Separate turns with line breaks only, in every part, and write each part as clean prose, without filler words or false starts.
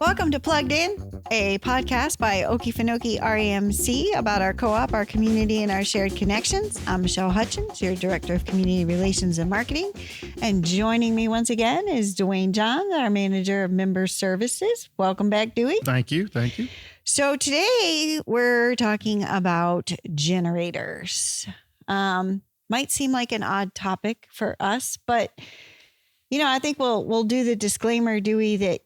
Welcome to Plugged In, a podcast by Okefenokee OREMC about our co-op, our community, and our shared connections. I'm Michelle Hutchins, your Director of Community Relations and Marketing. And joining me once again is Dewayne Johns, our Manager of Member Services. Welcome back, Dewey.
Thank you. Thank you.
So today we're talking about generators. Might seem like an odd topic for us, but, I think we'll do the disclaimer, Dewey, that,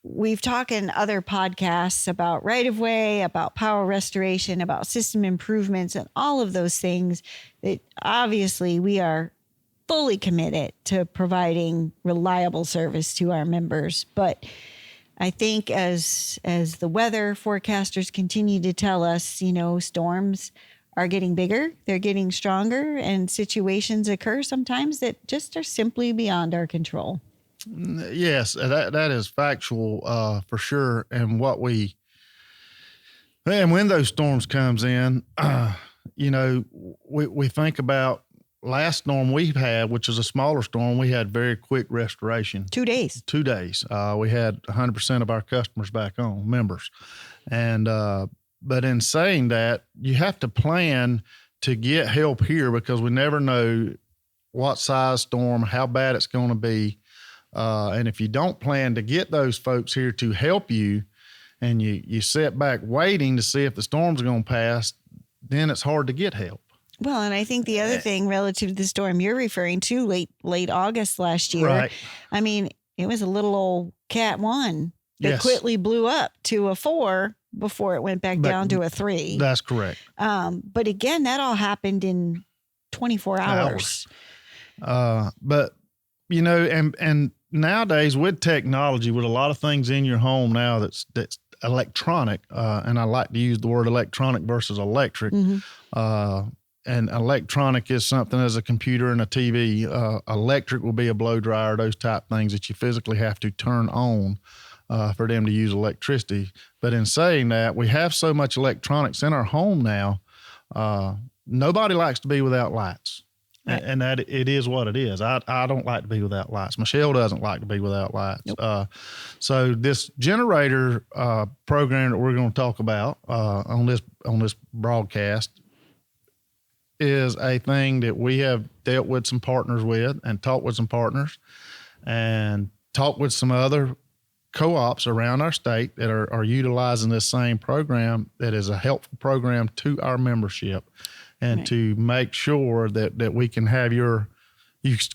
we've talked in other podcasts about right-of-way, about power restoration, about system improvements, and all of those things that obviously we are fully committed to providing reliable service to our members. But I think as the weather forecasters continue to tell us, storms are getting bigger, they're getting stronger, and situations occur sometimes that just are simply beyond our control.
Yes, that is factual for sure. And when those storms comes in, we think about last storm we've had, which is a smaller storm. We had very quick restoration.
2 days.
2 days. We had 100% of our customers back on, members. And but in saying that, you have to plan to get help here because we never know what size storm, how bad it's going to be. And if you don't plan to get those folks here to help you and you sit back waiting to see if the storm's going to pass, then it's hard to get help.
Well, and I think the other thing relative to the storm you're referring to, late August last year,
right.
I mean, it was a little old Cat 1 that
Yes.
quickly blew up to a 4 before it went back down to a 3.
That's correct.
But again, that all happened in 24 hours.
But, and nowadays with technology, with a lot of things in your home now that's electronic, and I like to use the word electronic versus electric. Mm-hmm. And electronic is something as a computer and a TV. Electric will be a blow dryer, those type things that you physically have to turn on for them to use electricity. But in saying that, we have so much electronics in our home now. Nobody likes to be without lights. Right. And that it is what it is. I don't like to be without lights. Michelle doesn't like to be without lights. Nope. So this generator program that we're going to talk about on this broadcast is a thing that we have dealt with some partners with and talked with some partners and talked with some other co-ops around our state that are utilizing this same program that is a helpful program to our membership. And right. to make sure that we can have you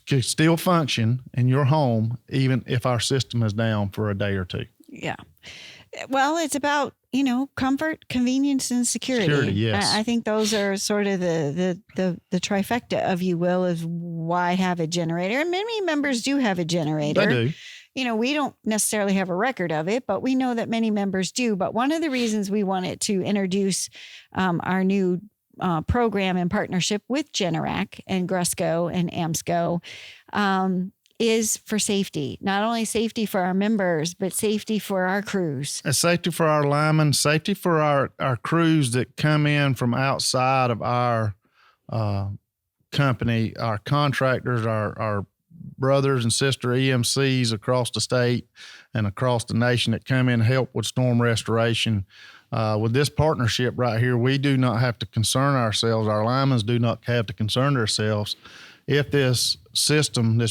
can still function in your home, even if our system is down for a day or two.
Yeah. Well, it's about, comfort, convenience, and security.
Security, yes.
I think those are sort of the trifecta of you will is why have a generator. And many members do have a generator.
They do.
We don't necessarily have a record of it, but we know that many members do. But one of the reasons we wanted to introduce our new program in partnership with Generac and Grusco and AMSCO is for safety. Not only safety for our members, but safety for our crews.
And safety for our linemen, safety for our crews that come in from outside of our company, our contractors, our brothers and sister EMCs across the state and across the nation that come in and help with storm restoration. With this partnership right here, we do not have to concern ourselves. Our linemen do not have to concern themselves if this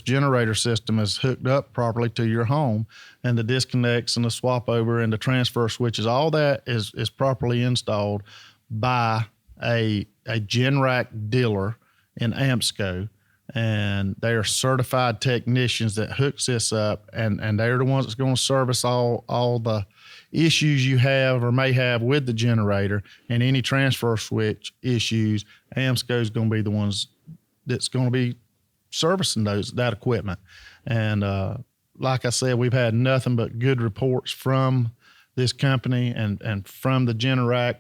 generator system is hooked up properly to your home and the disconnects and the swap over and the transfer switches, all that is properly installed by a Generac dealer in AMSCO. And they are certified technicians that hooks this up, and they're the ones that's going to service all the issues you have or may have with the generator and any transfer switch issues. AMSCO is going to be the ones that's going to be servicing that equipment. And like I said, we've had nothing but good reports from this company and from the Generac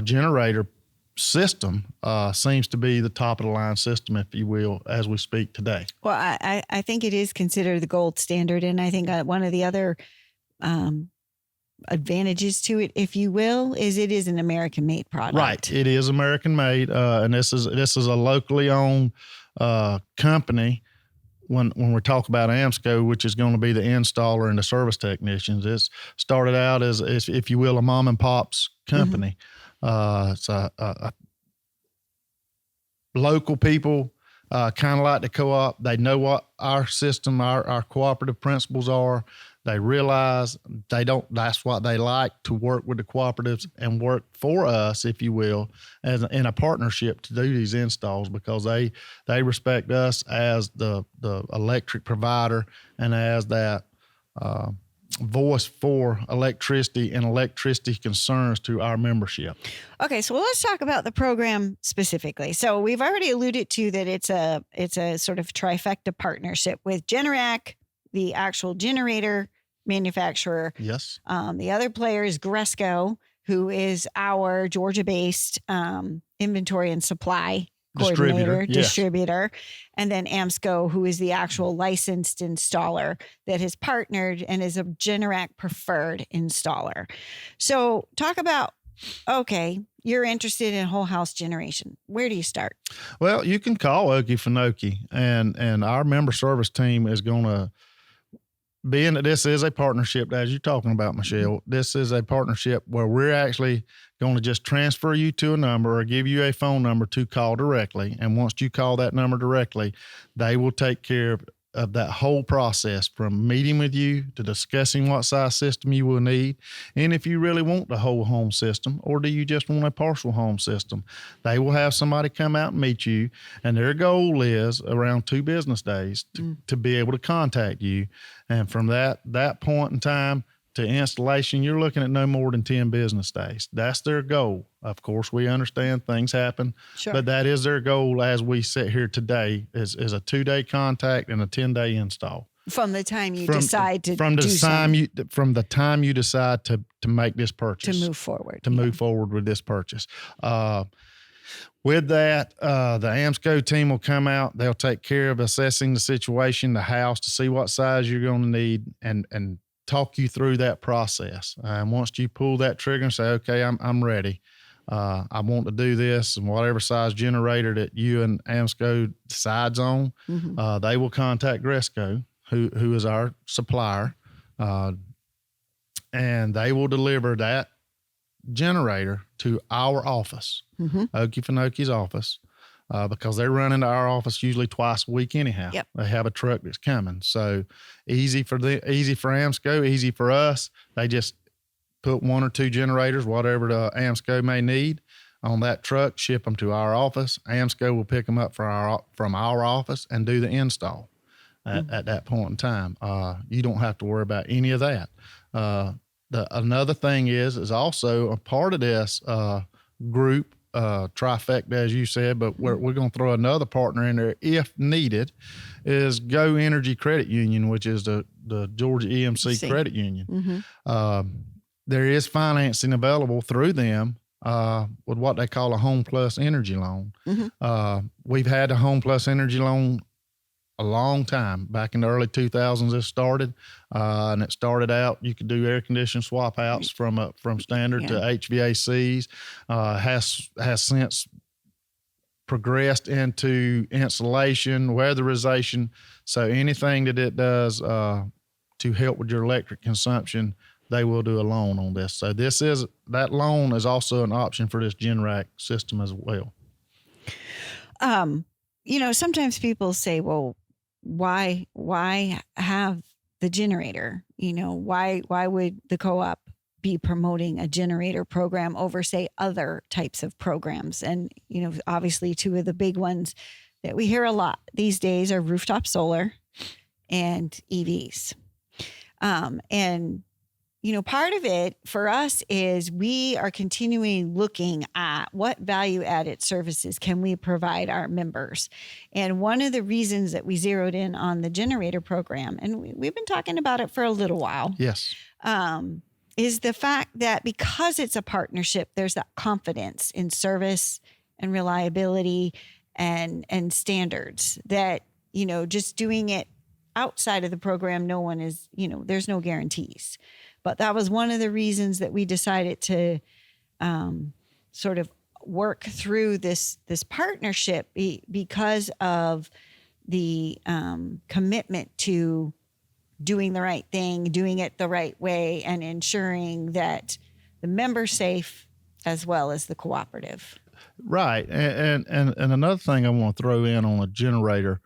generator system. Seems to be the top of the line system, if you will, as we speak today.
Well, I think it is considered the gold standard. And I think one of the other advantages to it, if you will, is it is an American-made product.
Right. It is American-made, and this is a locally owned company when we talk about AMSCO, which is going to be the installer and the service technicians, it's started out as if you will, a mom and pop's company. It's a local people, kind of like the co-op. They know what our system, our cooperative principles are. They realize that's what they like, to work with the cooperatives and work for us, if you will, in a partnership to do these installs, because they respect us as the electric provider and as that voice for electricity and electricity concerns to our membership.
Okay, so let's talk about the program specifically. So we've already alluded to that it's a sort of trifecta partnership with Generac, the actual generator manufacturer.
Yes.
The other player is Gresco, who is our Georgia-based inventory and supply distributor, and then AMSCO, who is the actual licensed installer that has partnered and is a Generac preferred installer. So talk about, okay, you're interested in whole house generation. Where do you start?
Well, you can call Okefenokee, and our member service team is going to, being that this is a partnership, as you're talking about, Michelle, this is a partnership where we're actually going to just transfer you to a number or give you a phone number to call directly. And once you call that number directly, they will take care of that whole process, from meeting with you to discussing what size system you will need. And if you really want the whole home system, or do you just want a partial home system, they will have somebody come out and meet you. And their goal is around 2 business days to be able to contact you. And from that point in time to installation, you're looking at no more than 10 business days. That's their goal. Of course, we understand things happen, but that is their goal as we sit here today, is a 2-day contact and a 10-day install.
From the time you decide to
from the time you decide to make this purchase,
to move forward,
move forward with this purchase. With that, the AMSCO team will come out. They'll take care of assessing the situation, the house, to see what size you're going to need, and talk you through that process. And once you pull that trigger and say, okay, I'm ready, I want to do this, and whatever size generator that you and AMSCO decides on, they will contact Gresco, who is our supplier, and they will deliver that generator to our office, Okefenokee's office, because they're running to our office usually twice a week anyhow.
Yep.
They have a truck that's coming. So easy for AMSCO, easy for us. They just put 1 or 2 generators, whatever the AMSCO may need, on that truck, ship them to our office. AMSCO will pick them up from our office and do the install at that point in time. You don't have to worry about any of that. Another thing is also a part of this group, trifecta, as you said, but we're going to throw another partner in there if needed, is Go Energy Credit Union, which is the Georgia EMC Credit Union. There is financing available through them with what they call a Home Plus Energy Loan. We've had a Home Plus Energy Loan a long time. Back in the early 2000s, it started, and it started out, you could do air conditioning swap outs from standard to HVACs. Has since progressed into insulation, weatherization. So anything that it does to help with your electric consumption, they will do a loan on this. So that loan is also an option for this Generac system as well.
Sometimes people say, well, why have the generator? Why would the co-op be promoting a generator program over, say, other types of programs? And, obviously 2 of the big ones that we hear a lot these days are rooftop solar and EVs. Part of it for us is we are continuing looking at what value-added services can we provide our members. And one of the reasons that we zeroed in on the generator program, and we've been talking about it for a little while, is the fact that because it's a partnership, there's that confidence in service and reliability and standards that, just doing it outside of the program, no one is, there's no guarantees. But that was one of the reasons that we decided to sort of work through this partnership because of the commitment to doing the right thing, doing it the right way, and ensuring that the member's safe as well as the cooperative.
Right. And another thing I want to throw in on a generator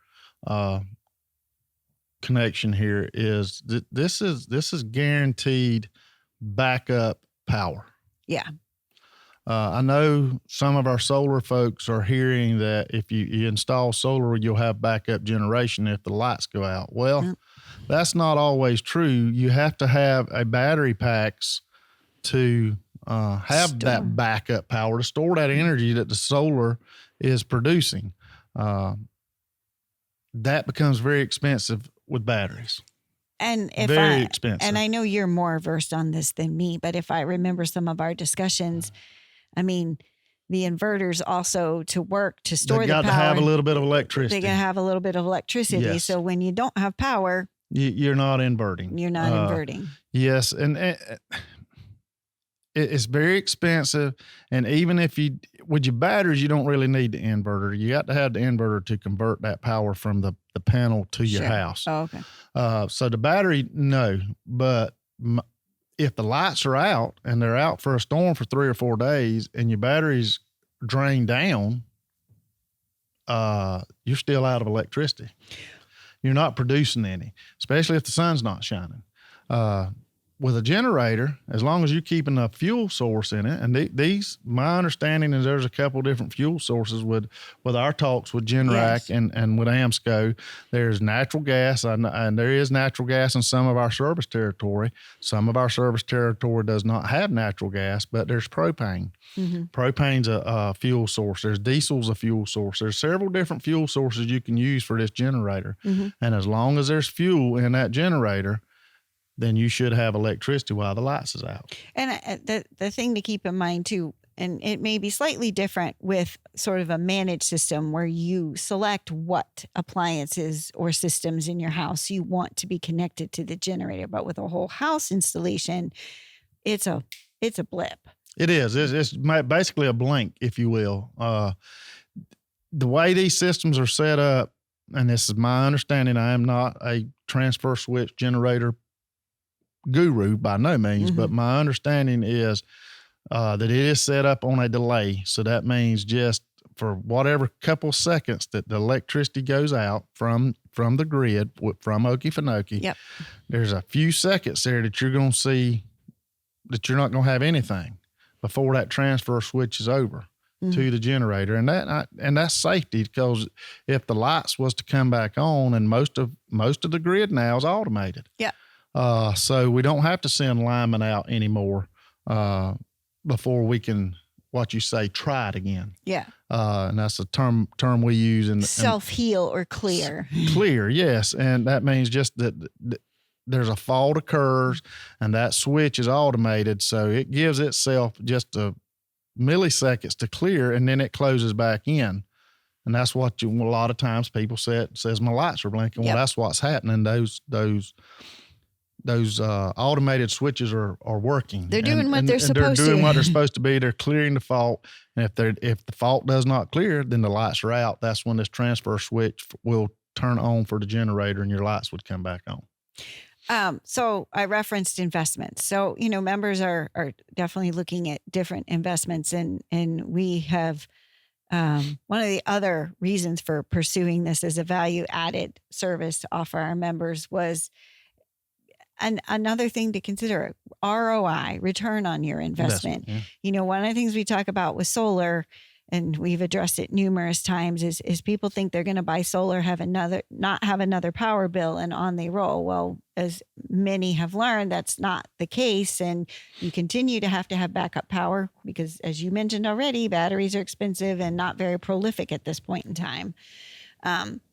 connection here is that this is guaranteed backup power.
Yeah.
I know some of our solar folks are hearing that if you install solar, you'll have backup generation if the lights go out. Well, that's not always true. You have to have a battery packs to have that backup power to store that energy that the solar is producing. That becomes very expensive with batteries.
And
very expensive.
And I know you're more versed on this than me, but if I remember some of our discussions, I mean, the inverters also to work to store the power.
They got to have a little bit of electricity.
They got to have a little bit of electricity.
Yes.
So when you don't have power,
you're not inverting.
You're not inverting.
Yes, and it's very expensive. And even if with your batteries, you don't really need the inverter. You got to have the inverter to convert that power from the panel to your house.
Oh, okay.
So the battery, no, but if the lights are out and they're out for a storm for 3 or 4 days and your batteries drain down, you're still out of electricity. You're not producing any, especially if the sun's not shining. With a generator, as long as you're keeping a fuel source in it, and these, my understanding is there's a couple different fuel sources with our talks with Generac and with AMSCO. There's natural gas, and there is natural gas in some of our service territory. Some of our service territory does not have natural gas, but there's propane. Mm-hmm. Propane's a fuel source. There's diesel's a fuel source. There's several different fuel sources you can use for this generator. Mm-hmm. And as long as there's fuel in that generator, then you should have electricity while the lights is out.
And the thing to keep in mind too, and it may be slightly different with sort of a managed system where you select what appliances or systems in your house you want to be connected to the generator. But with a whole house installation, it's a blip.
It is. It's basically a blink, if you will. The way these systems are set up, and this is my understanding, I am not a transfer switch generator guru by no means, but my understanding is that it is set up on a delay. So that means just for whatever couple seconds that the electricity goes out from the grid, from Okefenokee, there's a few seconds there that you're going to see that you're not going to have anything before that transfer switches over to the generator. And that's safety, because if the lights was to come back on, and most of the grid now is automated. Yeah. So we don't have to send linemen out anymore before we can, what you say, try it again. Yeah. And that's a term we use in
self-heal or clear.
Clear, yes. And that means just that there's a fault occurs and that switch is automated. So it gives itself just a milliseconds to clear, and then it closes back in. And that's what a lot of times people says my lights are blinking. Well, that's what's happening. Those automated switches are working.
They're doing what they're supposed to.
They're doing what they're supposed to be. They're clearing the fault. And if the fault does not clear, then the lights are out. That's when this transfer switch will turn on for the generator and your lights would come back on.
So I referenced investments. So, members are definitely looking at different investments, and we have one of the other reasons for pursuing this as a value added service to offer our members was another thing to consider: ROI, return on your investment. Yeah. One of the things we talk about with solar, and we've addressed it numerous times, is people think they're going to buy solar, not have another power bill, and on they roll. Well, as many have learned, that's not the case, and you continue to have backup power because, as you mentioned already, batteries are expensive and not very prolific at this point in time.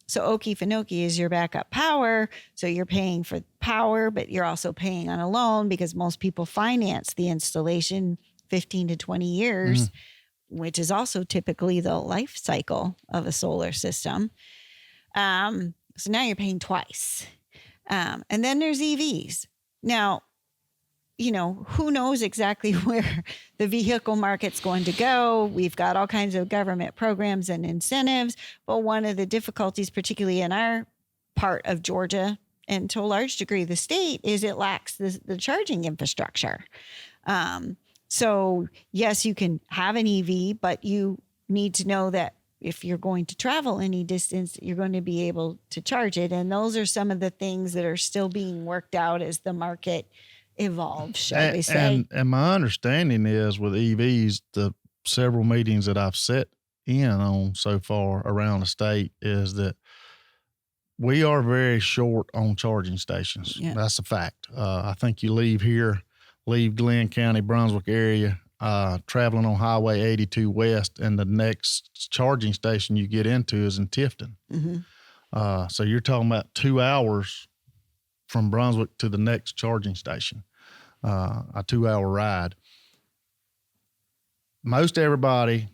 So Okefenokee is your backup power. So you're paying for power, but you're also paying on a loan because most people finance the installation 15 to 20 years, which is also typically the life cycle of a solar system. So now you're paying twice. And then there's EVs. Now, who knows exactly where the vehicle market's going to go. We've got all kinds of government programs and incentives, but one of the difficulties, particularly in our part of Georgia, and to a large degree the state, is it lacks the charging infrastructure. So yes, you can have an EV, but you need to know that if you're going to travel any distance, you're going to be able to charge it. And those are some of the things that are still being worked out as the market evolves, shall we say.
And my understanding is with EVs, the several meetings that I've sat in on so far around the state is that we are very short on charging stations. Yeah. That's a fact. I think you leave Glenn County, Brunswick area, traveling on Highway 82 West, and the next charging station you get into is in Tifton. Mm-hmm. So you're talking about 2 hours from Brunswick to the next charging station, a 2-hour ride. Most everybody,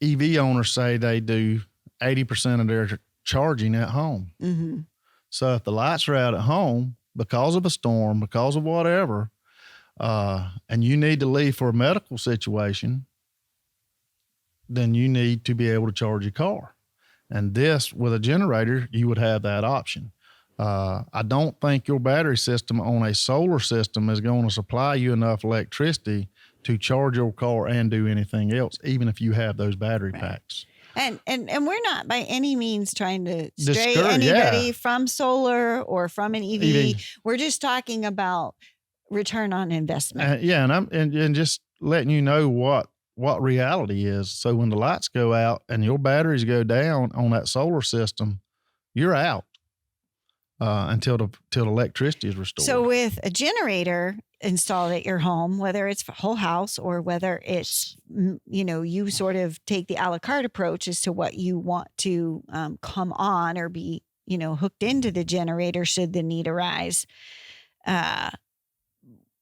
EV owners say they do 80% of their charging at home. Mm-hmm. So if the lights are out at home because of a storm, because of whatever, and you need to leave for a medical situation, then you need to be able to charge your car. And this, with a generator, you would have that option. I don't think your battery system on a solar system is going to supply you enough electricity to charge your car and do anything else, even if you have those battery packs.
And we're not by any means trying to stray anybody from solar or from an EV. We're just talking about return on investment.
And just letting you know what reality is. So when the lights go out and your batteries go down on that solar system, you're out until the electricity is restored.
So with a generator installed at your home, whether it's for whole house or whether it's, you sort of take the a la carte approach as to what you want to come on or be, hooked into the generator should the need arise.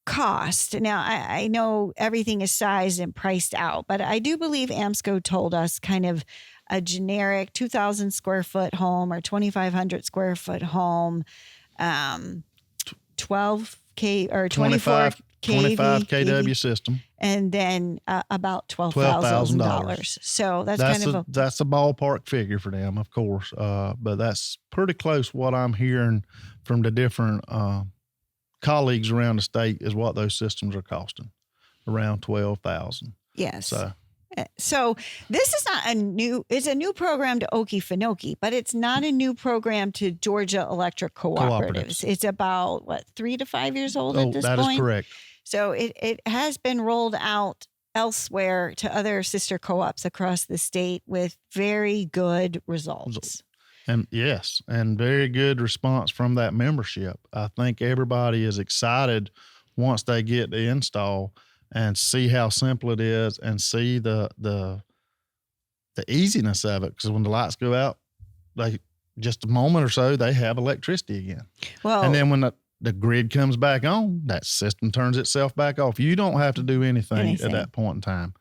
Cost. Now, I know everything is sized and priced out, but I do believe AMSCO told us kind of a generic 2,000 square foot home or 2,500 square foot home, 12K or 24
25 kW system,
and then about $12,000. So that's
a ballpark figure for them, of course. But that's pretty close. What I'm hearing from the different colleagues around the state is what those systems are costing, around $12,000.
Yes. So this is not it's a new program to Okefenokee, but it's not a new program to Georgia Electric Cooperatives. It's about 3 to 5 years old at this point?
That is correct.
So it has been rolled out elsewhere to other sister co-ops across the state with very good results.
And yes, and very good response from that membership. I think everybody is excited once they get the install and see how simple it is and see the easiness of it. Because when the lights go out, just a moment or so, they have electricity again. Well, and then when the grid comes back on, that system turns itself back off. You don't have to do anything at that point in time.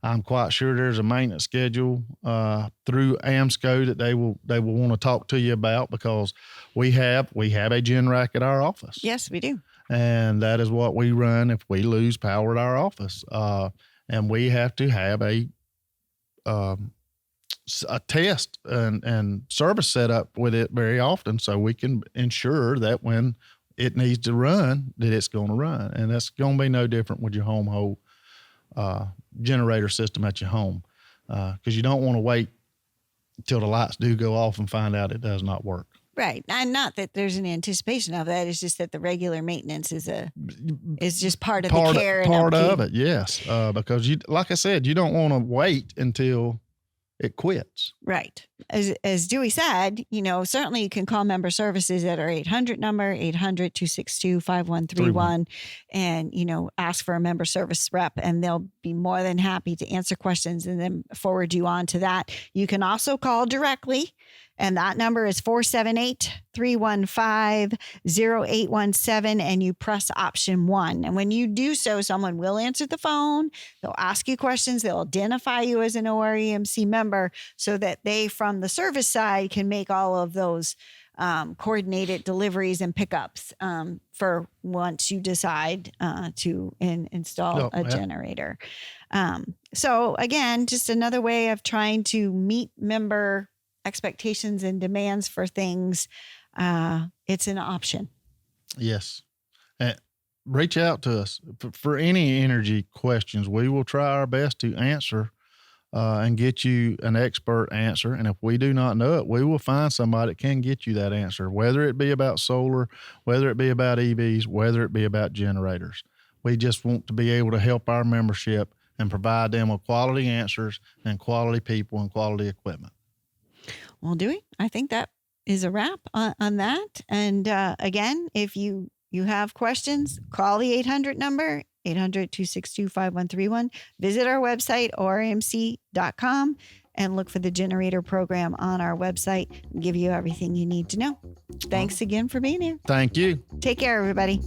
I'm quite sure there's a maintenance schedule through AMSCO that they will want to talk to you about, because we have a Generac at our office.
Yes, we do. And
that is what we run if we lose power at our office. And we have to have a test and service set up with it very often, so we can ensure that when it needs to run, that it's going to run. And that's going to be no different with your home generator system at your home, because you don't want to wait until the lights do go off and find out it does not work.
Right. And not that there's an anticipation of that. It's just that the regular maintenance is just part of the care.
Part of it, yes. Because like I said, you don't want to wait until it quits.
Right. As Dewey said, certainly you can call member services at our 800 number, 800-262-5131, and, ask for a member service rep, and they'll be more than happy to answer questions and then forward you on to that. You can also call directly, and that number is 478-315-0817, and you press option 1. And when you do so, someone will answer the phone. They'll ask you questions. They'll identify you as an OREMC member so that they, from the service side, can make all of those coordinated deliveries and pickups for once you decide to install a generator. So again, just another way of trying to meet member expectations and demands for things. It's an option.
Yes. Reach out to us for any energy questions. We will try our best to answer and get you an expert answer. And if we do not know it, we will find somebody that can get you that answer, whether it be about solar, whether it be about EVs, whether it be about generators. We just want to be able to help our membership and provide them with quality answers and quality people and quality equipment.
Well, Dewey, I think that is a wrap on that. And again, if you have questions, call the 800 number, 800-262-5131. Visit our website, OREMC.com, and look for the generator program on our website and give you everything you need to know. Thanks again for being here.
Thank you.
Take care, everybody.